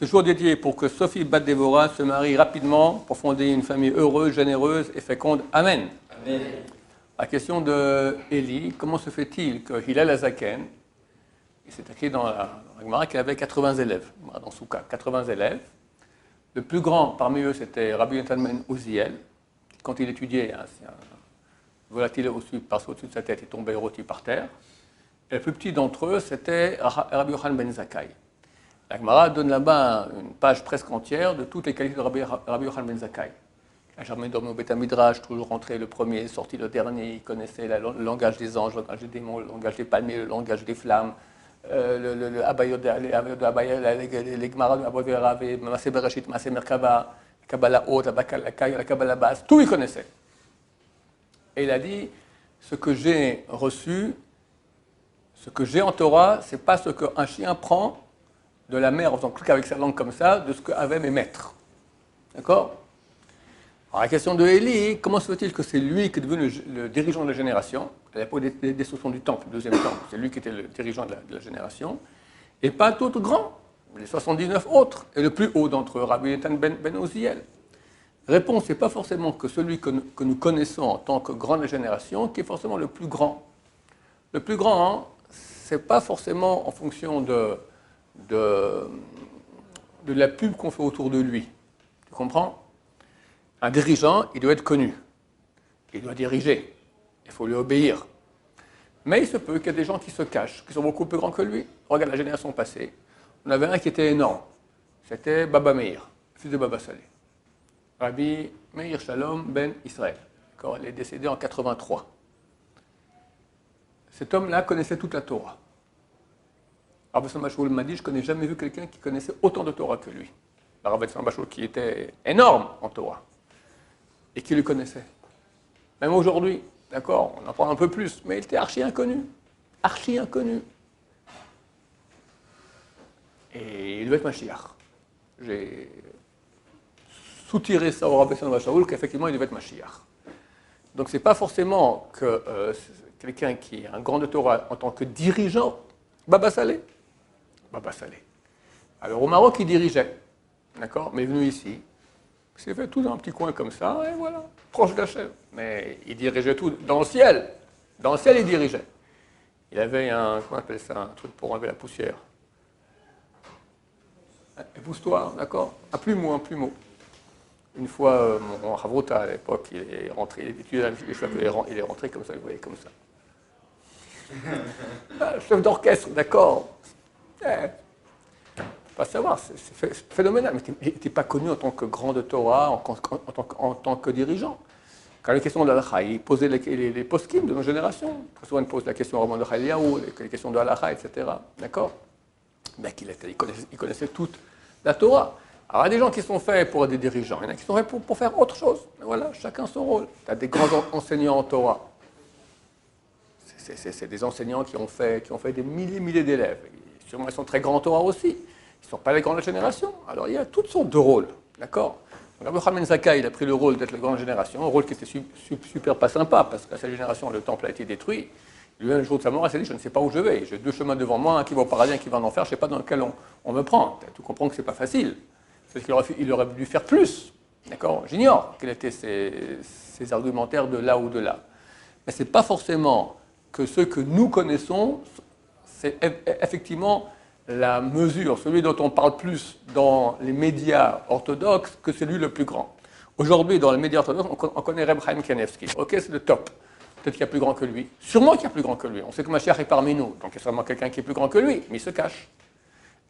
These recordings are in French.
Ce jour dédié pour que Sophie Bat-Dévorah se marie rapidement pour fonder une famille heureuse, généreuse et féconde. Amen. Amen. La question de Élie, comment se fait-il que Hillel Azaken, il s'est écrit dans la Gemara qu'il avait 80 élèves, dans Souka, 80 élèves. Le plus grand parmi eux, c'était Rabbi Yonatan ben Uziel. Quand il étudiait, un volatile passait au-dessus de sa tête, il tombait rôti par terre. Et le plus petit d'entre eux, c'était Rabbi Yochanan ben Zakkai. La Gemara donne là-bas une page presque entière de toutes les qualités de Rabbi Yochanan ben Zakkai. Il n'a jamais dormi au Beth Midrash, toujours rentré le premier, sorti le dernier. Il connaissait le langage des anges, le langage des démons, le langage des palmiers, le langage des flammes, les Gemara de Abou Verav, Maaseh Bereshit, Maaseh Merkava, la Kabbalah haute, la Kabbalah basse, tout il connaissait. Et il a dit, ce que j'ai reçu, ce que j'ai en Torah, ce n'est pas ce qu'un chien prend de la mer en faisant clic avec sa langue comme ça, de ce qu'avaient mes maîtres. D'accord? Alors la question de Élie, comment se fait-il que c'est lui qui est devenu le dirigeant de la génération, à l'époque des destructions du temple, le deuxième temple, c'est lui qui était le dirigeant de la génération, et pas d'autres grands, les 79 autres, et le plus haut d'entre eux, Rabbi Yonatan ben Uziel. Réponse, ce n'est pas forcément que celui que nous connaissons en tant que grande génération qui est forcément le plus grand. Le plus grand, hein, ce n'est pas forcément en fonction de la pub qu'on fait autour de lui. Tu comprends? Un dirigeant, il doit être connu. Il doit diriger. Il faut lui obéir. Mais il se peut qu'il y ait des gens qui se cachent, qui sont beaucoup plus grands que lui. Regarde la génération passée. On avait un qui était énorme. C'était Baba Meir, fils de Baba Saleh. Rabbi Meir Shalom ben Israël. Il est décédé en 83. Cet homme-là connaissait toute la Torah. Rabbi Sambachoul m'a dit, je n'ai jamais vu quelqu'un qui connaissait autant de Torah que lui. Rabbi Sambachoul qui était énorme en Torah. Et qui le connaissait. Même aujourd'hui, d'accord, on en parle un peu plus, mais il était archi inconnu. Archi inconnu. Et il devait être Mashiach. J'ai soutiré ça au Rabbi Shaul qu'effectivement il devait être Mashiach. Donc c'est pas forcément que quelqu'un qui est un grand de Torah en tant que dirigeant, Baba Saleh. Baba Saleh. Alors au Maroc, il dirigeait, d'accord, mais venu ici. Il s'est fait tout dans un petit coin comme ça, et voilà, proche de la chèvre. Mais il dirigeait tout dans le ciel. Dans le ciel, il dirigeait. Il avait comment on appelle ça, un truc pour enlever la poussière. Épouse-toi, d'accord? Un plumeau, un plumeau. Une fois, mon Ravrota, à l'époque, il est rentré, il étudiait les chefs, il est rentré comme ça, vous voyez, comme ça. Chef d'orchestre, d'accord. Pas savoir, c'est phénoménal, mais il n'était pas connu en tant que grand de Torah, en tant que dirigeant. Quand les questions de l'Alaha, il posait les poskim de nos générations. Très souvent, il pose la question au roman de Chaliaou, les questions de l'Alaha, etc. D'accord? Mais il connaissait toute la Torah. Alors, il y a des gens qui sont faits pour être des dirigeants, il y en a qui sont faits pour faire autre chose. Mais voilà, chacun son rôle. Tu as des grands enseignants en Torah. C'est des enseignants qui ont fait des milliers d'élèves. Sûrement, ils sont très grands en Torah aussi. Ils ne sont pas les grandes générations. Alors, il y a toutes sortes de rôles. D'accord? Rabbi Yochanan ben Zakkai, il a pris le rôle d'être la grande génération, un rôle qui était super pas sympa, parce qu'à sa génération, le temple a été détruit. Lui, un jour de sa mort, il s'est dit, je ne sais pas où je vais. J'ai deux chemins devant moi, un qui va au paradis, un qui va en enfer, je ne sais pas dans lequel on me prend. Tu comprends que ce n'est pas facile. Parce qu'il aurait dû faire plus. D'accord? J'ignore quels étaient ses argumentaires de là ou de là. Mais ce n'est pas forcément que ceux que nous connaissons, c'est effectivement la mesure, celui dont on parle plus dans les médias orthodoxes, que c'est lui le plus grand. Aujourd'hui, dans les médias orthodoxes, on connaît Reb Chaim Kanievski. Ok, c'est le top. Peut-être qu'il y a plus grand que lui. Sûrement qu'il y a plus grand que lui. On sait que Mashiach est parmi nous, donc il y a sûrement quelqu'un qui est plus grand que lui, mais il se cache.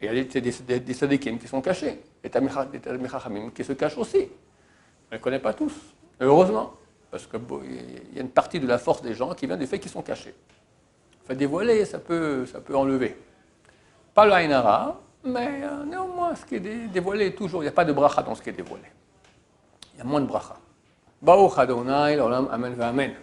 Et il y a des sadikim qui sont cachés, et des Chachamim qui se cachent aussi. On ne les connaît pas tous, heureusement, parce qu'il y a une partie de la force des gens qui vient du fait qu'ils sont cachés. Enfin, dévoiler, ça peut enlever. Pas le Ainara, mais néanmoins, ce qui est dévoilé, toujours, il n'y a pas de bracha dans ce qui est dévoilé. Il y a moins de bracha. Baruch Adonai, l'olam, amen, amen.